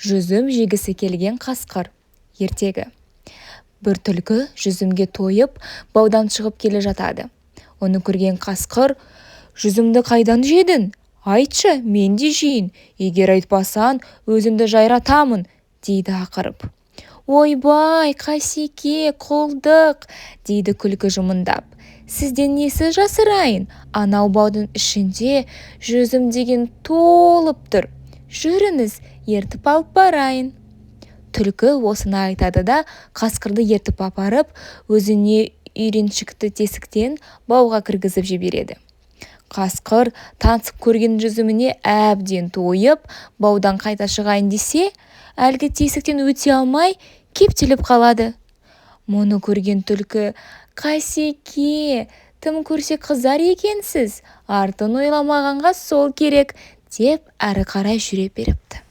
жүзім жегісі келген қасқыр. Ертегі. Бір түлкі жүзімге тойып баудан шығып келе жатады. Оны көрген қасқыр: «Жүзімді қайдан жедің? Айтшы, мен де жейін. Егер айтпасаң, өзімді жайратамын», дейді ақырып. «Ойбай, Қасеке, құлдық», дейді күлкі жымыңдап. «Сізден несі жасырайын? Анау баудың ішінде жүзім деген толып тұр. Жүріңіз, ертіп алып барайын». Түлкі осыны айтады да қасқырды ертіп апарып, өзіне үйреншікті тесіктен бауға кіргізіп жібереді. Қасқыр таңсық көрген жүзіміне әбден тойып, баудан қайта шығайын десе, әлгі тесіктен өте алмай, кептеліп қалады. Мұны көрген түлкі: «Қасеке, тым көрсе қызар екенсіз, артын ойламағанға сол керек», деп әрі қарай жүре беріпті.